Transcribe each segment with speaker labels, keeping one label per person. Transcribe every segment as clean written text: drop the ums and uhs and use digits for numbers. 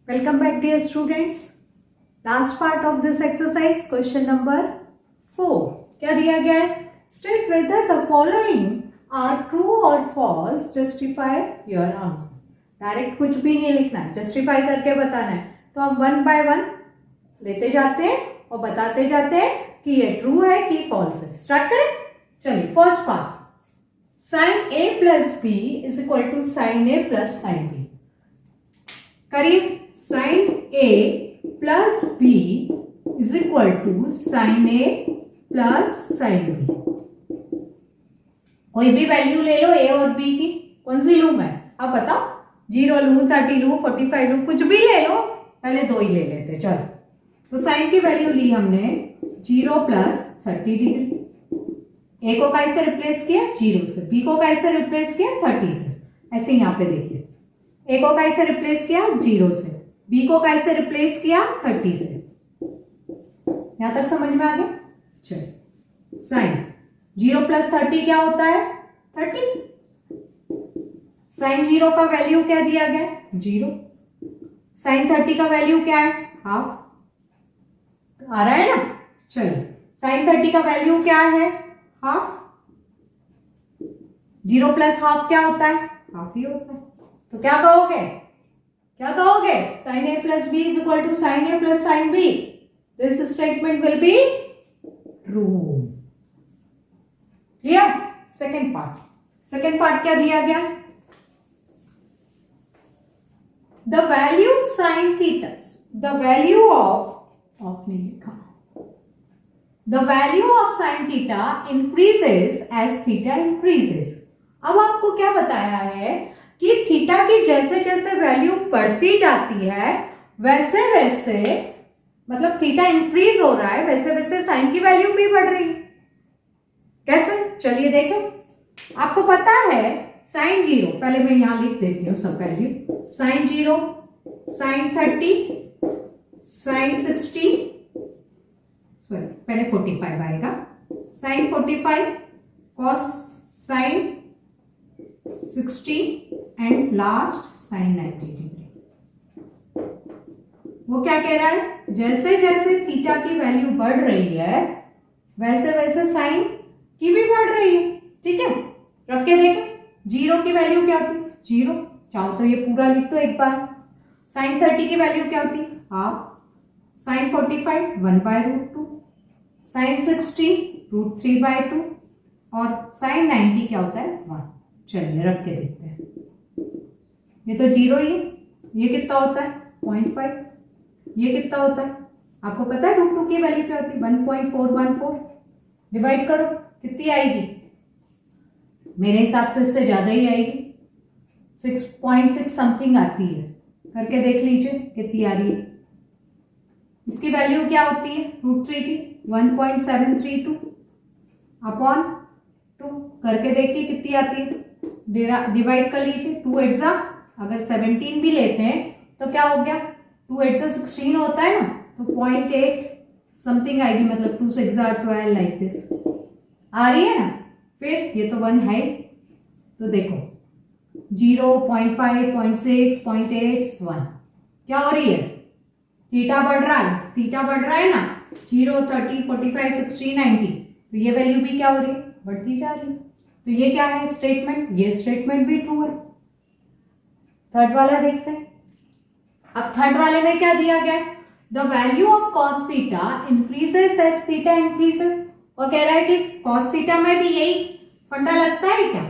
Speaker 1: Welcome back dear students. Last part of this exercise, question number 4. क्या दिया गया है? State whether the following are true or false. Justify your answer. Direct कुछ भी नहीं लिखना है, जस्टिफाई करके बताना है. तो हम 1 by 1 लेते जाते हैं और बताते जाते हैं कि ये ट्रू है कि फॉल्स है. स्टार्ट करें. चलिए first part. sin a plus b is equal to sin a plus sin b. करीब sin a plus b is equal to sin a plus sin b. कोई भी वैल्यू ले लो a और b की. कौन सी लूं मैं? आप बताओ. 0 लूं, 30 लूं, 45 लूं, कुछ भी ले लो. पहले 2 ही ले लेते. चलो तो sin की वैल्यू ली हमने 0 प्लस 30 डिग्री. a को कैसे रिप्लेस किया? 0 से. b को कैसे रिप्लेस किया? 30 से. ऐसे यहाँ पे देखिए. a को कैसे रिप्लेस किया? 0 से. b को कैसे रिप्लेस किया? 30 से. यहां तक समझ में आ गया? चलिए. साइन 0 प्लस 30 क्या होता है? 30. साइन 0 का वैल्यू क्या दिया गया? 0. साइन 30 का वैल्यू क्या है? हाफ. आ रहा है ना? चलिए. साइन 30 का वैल्यू क्या है? हाफ. 0 प्लस हाफ क्या होता है? हाफ ही होता है. तो क्या कहोगे? क्या कहोगे? sin a plus b is equal to sin a plus sin b. This statement will be true. Clear? Second part. Second part क्या दिया गया? The value sin theta. The value of नहीं लिखा. The value of sin theta increases as theta increases. अब आपको क्या बताया है कि थीटा की जैसे जैसे वैल्यू बढ़ती जाती है वैसे वैसे, मतलब थीटा इंक्रीज हो रहा है वैसे वैसे साइन की वैल्यू भी बढ़ रही है. कैसे? चलिए देखें. आपको पता है साइन 0, पहले मैं यहां लिख देती हूं सब value. Sine 0, sine 30, sine 60, sorry पहले 45 आएगा. Sine 45, cos sine 60 and last sine 90 degree. वो क्या कह रहा है? जैसे जैसे थीटा की वैल्यू बढ़ रही है वैसे वैसे साइन की भी बढ़ रही है. ठीक है, रख के देखें. 0 की वैल्यू क्या होती है? 0. चाहो तो ये पूरा लिख दो एक बार. साइन 30 की वैल्यू क्या होती है? हाफ. साइन 45 1/√2. साइन 60 √3/2 और साइन 90 क्या होता है? 1. चलिए रख के देखते हैं. ये तो 0 ही है. ये कितना होता है? 0.5. ये कितना होता है? आपको पता है √2 की वैल्यू क्या होती है? 1.414. डिवाइड करो, कितनी आएगी? मेरे हिसाब से इससे ज्यादा ही आएगी. 6.6 समथिंग आती है. करके देख लीजिए कितनी आ रही है. इसकी वैल्यू क्या होती है √3 की? 1.732 अपॉन 2. करके देखिए कितनी आती है. डिवाइड कर लीजिए. 2 8 अगर 17 भी लेते हैं तो क्या हो गया? 2 8 16 होता है ना, तो 0.8 समथिंग आएगी. मतलब 2 6 12 लाइक दिस आ रही है ना. फिर ये तो 1 है. तो देखो 0 0.5 0.6 0.8 1 क्या हो रही है? थीटा बढ़ रहा है. थीटा बढ़ रहा है ना. 0 30 45 60 90. तो ये वैल्यू भी क्या हो रही है? बढ़ती जा रही है. तो ये क्या है स्टेटमेंट? ये स्टेटमेंट भी ट्रू है. थर्ड वाला देखते हैं. अब थर्ड वाले में क्या दिया गया? The value of cos theta increases as theta increases. वो कह रहा है कि कॉस थीटा में भी यही फंडा लगता है क्या?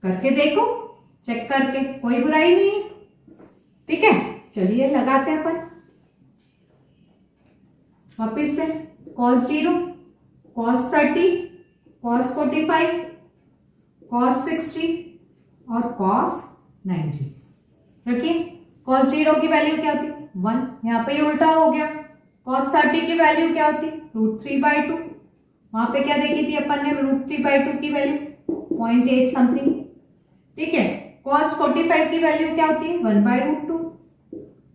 Speaker 1: करके देखो, चेक करके, कोई बुराई नहीं है. ठीक है, चलिए लगाते हैं अपन वापिस से. कॉस 0, कॉस 30, कॉस 45, कॉस 60 और कॉस 90. रखिए. कॉस 0 की वैल्यू क्या होती? 1. यहाँ पे उल्टा हो गया. कॉस 30 की वैल्यू क्या होती? √3/2. वहां पे क्या देखी थी अपन ने? √3/2 की वैल्यू 0.8 समथिंग. ठीक है. कॉस 45 की वैल्यू क्या होती है? 1/√2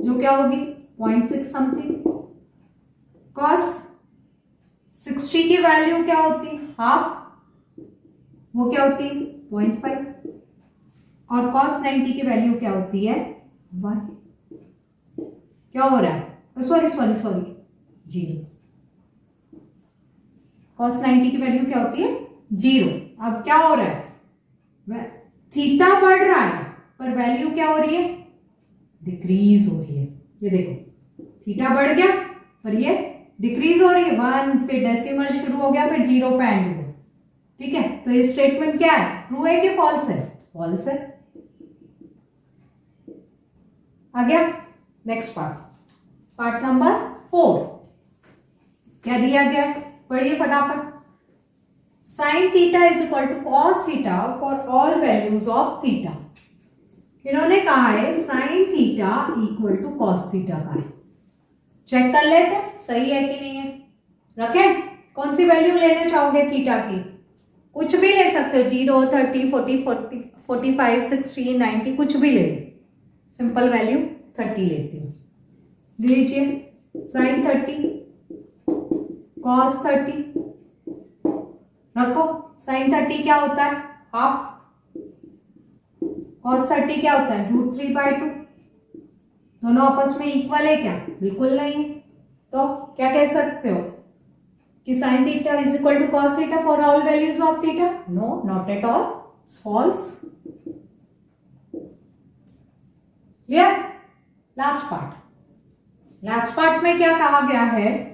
Speaker 1: जो क्या होगी? 0.6 समथिंग. कॉस वैल्यू क्या होती है? हाफ, वो क्या होती है? 0.5। और cos 90 की वैल्यू क्या होती है? 1। क्या हो रहा है? Sorry sorry sorry, 0। cos 90 की वैल्यू क्या होती है? 0। अब क्या हो रहा है? थीटा बढ़ रहा है पर वैल्यू क्या हो रही है? डिक्रीज हो रही है। ये देखो, थीटा बढ़ गया पर ये डिक्रीज हो रही है। 1, फिर डेसिमल शुरू हो गया, फिर 0 पे एंड हुआ। ठीक है, तो ये स्टेटमेंट क्या है? ट्रू है कि फॉल्स है? फॉल्स है। आ गया नेक्स्ट पार्ट, पार्ट नंबर 4। क्या दिया गया है? पढ़िए फटाफट। Sine theta is equal to cos theta for all values of theta. इन्होंने कहा है sine theta equal to cos theta का है। चेक कर लेते हैं सही है कि नहीं है। रखें, कौन सी वैल्यू लेना चाहोगे थीटा की? कुछ भी ले सकते हो, 0, 30, 40, 45, 60, 90, कुछ भी ले लो। सिंपल वैल्यू 30 लेती हूँ। लीजिए साइन 30 कॉस 30 रखो। साइन 30 क्या होता है? हाफ। कॉस 30 क्या होता है? √3/2। दोनों आपस में इक्वल है क्या? बिल्कुल नहीं है। तो क्या कह सकते हो कि sine theta is equal to cos theta for all values of theta? No, not at all, it's false. Clear? Last part, last part में क्या कहा गया है?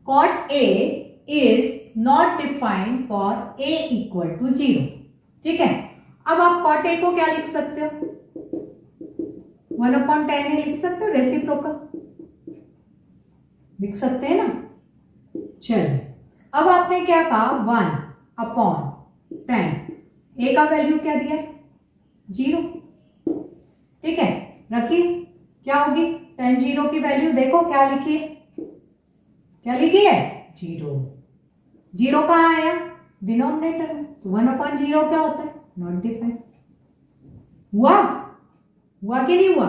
Speaker 1: cot A is not defined for A equal to 0। ठीक है, अब आप cot A को क्या लिख सकते हो? 1/10 ही लिख सकते हो, रेसिप्रोकल लिख सकते हैं ना। चलिए, अब आपने क्या कहा? 1/10। A का वैल्यू क्या दिया? 0। ठीक है, रखिए। क्या होगी? 10 0 की वैल्यू देखो क्या लिखी है? क्या लिखी है? 0। 0 कहाँ आया? डिनोमिनेटर में। तो 1/0 क्या होता है? Not defined. हुआ? हुआ कि नहीं हुआ?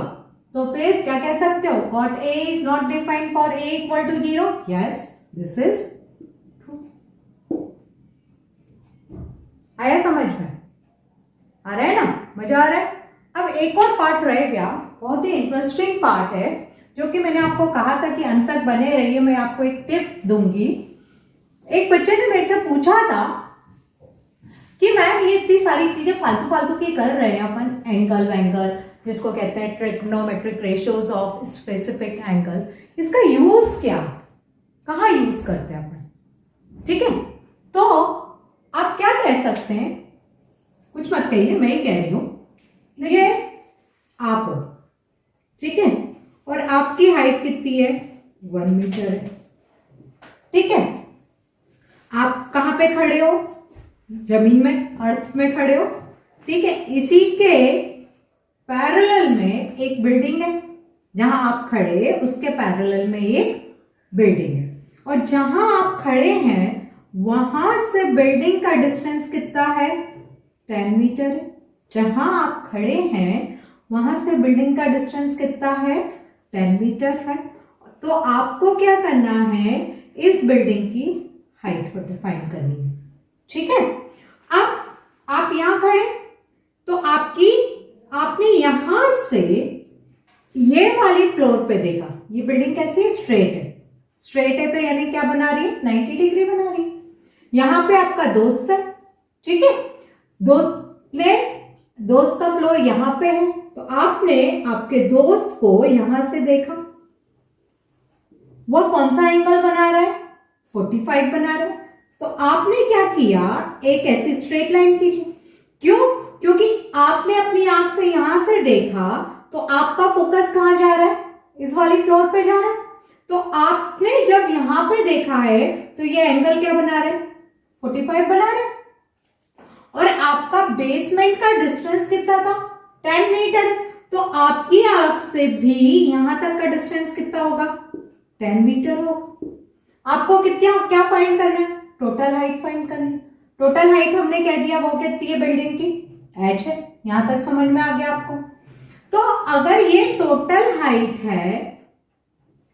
Speaker 1: तो फिर क्या कह सकते हो? cot A is not defined for A equal to 0? Yes, this is true। आया समझ में? आ रहा है ना? मजा आ रहा है? अब एक और पार्ट रह गया, बहुत ही इंटरेस्टिंग पार्ट है, जो कि मैंने आपको कहा था कि अंत तक बने रहिए, मैं आपको एक टिप दूंगी। एक बच्चे ने मेरे से पूछा था कि मैम ये इतनी सारी चीजें फालतू फालतू की कर रहे हैं अपन, एंगल वेंगल जिसको कहते हैं trigonometric ratios of specific angle, इसका यूज क्या, कहाँ यूज करते हैं अपन? ठीक है, तो आप क्या कह सकते हैं? कुछ मत कहिए, मैं ही कह रही हूं। ये आप हो, ठीक है, और आपकी हाइट कितनी है? 1 मीटर है। ठीक है, आप कहां पे खड़े हो? जमीन में, अर्थ में खड़े हो। ठीक है, इसी के पैरेलल में एक बिल्डिंग है, जहां आप खड़े उसके पैरेलल में एक बिल्डिंग है, और जहां आप खड़े हैं वहां से बिल्डिंग का डिस्टेंस कितना है? 10 मीटर है। जहां आप खड़े हैं वहां से बिल्डिंग का डिस्टेंस कितना है? 10 मीटर है। तो आपको क्या करना है? इस बिल्डिंग की हाइट फाइंड करनी है। ठीक है, अब आप यहां खड़े, तो आपने यहां से ये वाली फ्लोर पे देखा, ये बिल्डिंग कैसी है? स्ट्रेट है। स्ट्रेट है तो यानी क्या बना रही है? 90 डिग्री बना रही है। यहां पे आपका दोस्त है, ठीक है, दोस्त का फ्लोर यहां पे है, तो आपने आपके दोस्त को यहां से देखा, वो कौन सा एंगल बना रहा है? 45 बना रहा है। तो आपने क्या किया? एक ऐसी स्ट्रेट लाइन खींची। क्यों? क्योंकि आपने अपनी आंख से यहां से देखा, तो आपका फोकस कहां जा रहा है? इस वाली फ्लोर पे जा रहा है। तो आपने जब यहां पे देखा है तो ये एंगल क्या बना रहे? 45 बना रहे। और आपका बेसमेंट का डिस्टेंस कितना था? 10 मीटर। तो आपकी आंख से भी यहां तक का डिस्टेंस कितना होगा? 10 मीटर होगा। आपको क्या फाइंड करना है? टोटल हाइट फाइंड करनी है। टोटल हाइट हमने कह दिया वो कितनी है बिल्डिंग की? h है। यहां तक समझ में आ गया आपको? तो अगर ये टोटल हाइट है,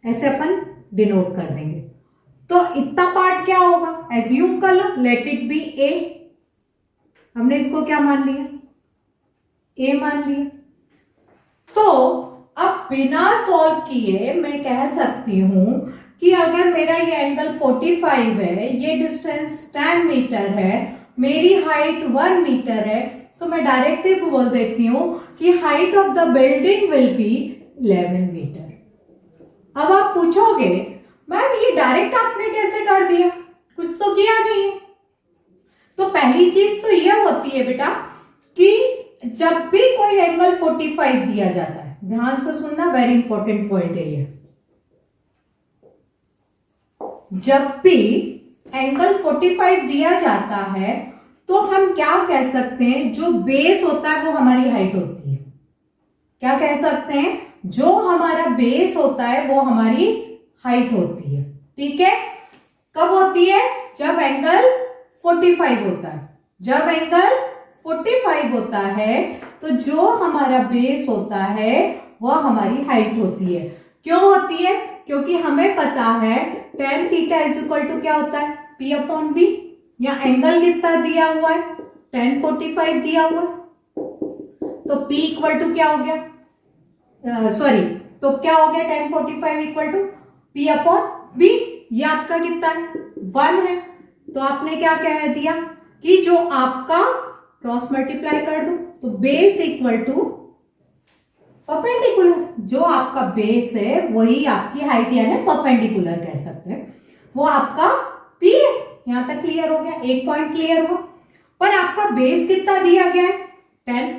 Speaker 1: ऐसे अपन डिनोट कर देंगे, तो इतना पार्ट क्या होगा, एज्यूम कर लो, लेट इट बी ए। हमने इसको क्या मान लिया, ए मान लिया। तो अब बिना सॉल्व किए मैं कह सकती हूं कि अगर मेरा ये एंगल 45 है, ये डिस्टेंस 10 मीटर है, मेरी हाइट 1 मीटर है, तो मैं डायरेक्टली बोल देती हूं कि height of the building will be 11 metre. अब आप पूछोगे मैम ये डायरेक्ट आपने कैसे कर दिया, कुछ तो किया नहीं है। तो पहली चीज तो ये होती है बेटा कि जब भी कोई एंगल 45 दिया जाता है, ध्यान से सुनना, वेरी इंपॉर्टेंट पॉइंट है ये, जब भी एंगल 45 दिया जाता है तो हम क्या कह सकते हैं, जो बेस होता है वो हमारी हाइट होती है। क्या कह सकते हैं, जो हमारा बेस होता है वो हमारी हाइट होती है। ठीक है, कब होती है, जब एंगल 45 होता है। जब एंगल 45 होता है तो जो हमारा बेस होता है वह हमारी हाइट होती है। क्यों होती है, क्योंकि हमें पता है tan theta is equal to क्या होता है, P अपॉन बी। या एंगल कितना दिया हुआ है, tan 45 दिया हुआ है, तो P इक्वल टू क्या हो गया, तो क्या हो गया, tan 45 equal to P upon B. ये आपका कितना है, 1 है। तो आपने क्या कह दिया कि जो आपका क्रॉस मल्टीप्लाई कर दो, तो बेस इक्वल टू परपेंडिकुलर, जो आपका बेस है वही आपकी हाइट, यानी परपेंडिकुलर कह सकते हैं, वो आपका P है। यहां तक क्लियर हो गया, एक पॉइंट क्लियर हुआ। पर आपका बेस कितना दिया गया है, 10।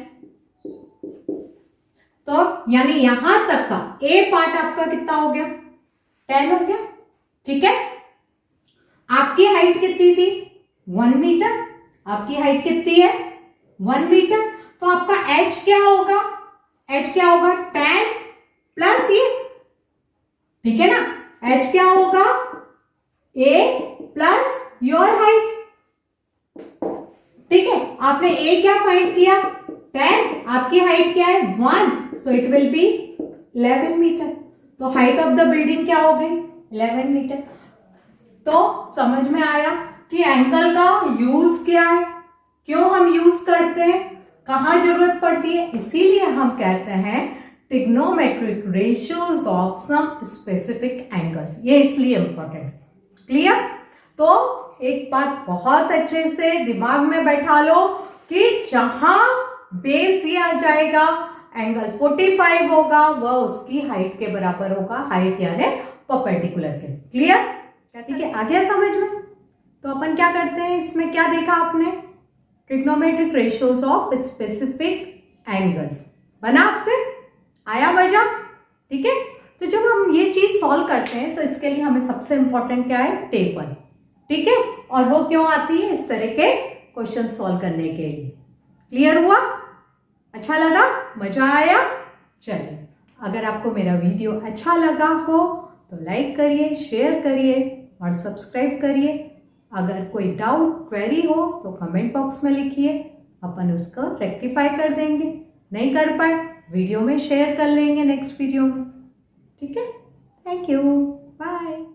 Speaker 1: तो यानी यहां तक का ए पार्ट आपका कितना हो गया, 10 हो गया। ठीक है, आपकी हाइट कितनी थी, 1 मीटर। आपकी हाइट कितनी है, 1 मीटर। तो आपका h क्या होगा, h क्या होगा, 10 प्लस ये, ठीक है ना, h क्या होगा, a प्लस योर हाइट। ठीक है, आपने a क्या फाइंड किया, 10, आपकी हाइट क्या है, 1, so it will be 11 metre. तो हाइट ऑफ द बिल्डिंग क्या हो गई, 11 मीटर। तो समझ में आया कि एंगल का यूज क्या है, क्यों हम यूज करते हैं, कहां जरूरत पड़ती है। इसीलिए हम कहते हैं trigonometric ratios of some specific angles, ये इसलिए इंपॉर्टेंट। क्लियर। तो एक बात बहुत अच्छे से दिमाग में बैठा लो कि जहां बेस दिया जाएगा एंगल 45 होगा, वह उसकी हाइट के बराबर होगा, हाइट यानी परपेंडिकुलर के। क्लियर, ठीक है, आ गया समझ में। तो अपन क्या करते हैं, इसमें क्या देखा आपने, trigonometric ratios of specific angles, बना आपसे, आया वजह। ठीक है, तो जब हम ये चीज सॉल्व करते हैं तो इसके लिए हमें सबसे इंपॉर्टेंट क्या है, टेबल। ठीक है, और वो क्यों आती है, इस तरह के क्वेश्चन सॉल्व करने के लिए। क्लियर हुआ, अच्छा लगा, मजा आया। चलिए, अगर आपको मेरा वीडियो अच्छा लगा हो तो लाइक करिए, शेयर करिए और सब्सक्राइब करिए। अगर कोई डाउट, क्वेरी हो तो कमेंट बॉक्स में लिखिए, अपन उसको रेक्टिफाई कर देंगे। नहीं कर पाए वीडियो में शेयर कर लेंगे नेक्स्ट वीडियो में। ठीक है, थैंक यू, बाय।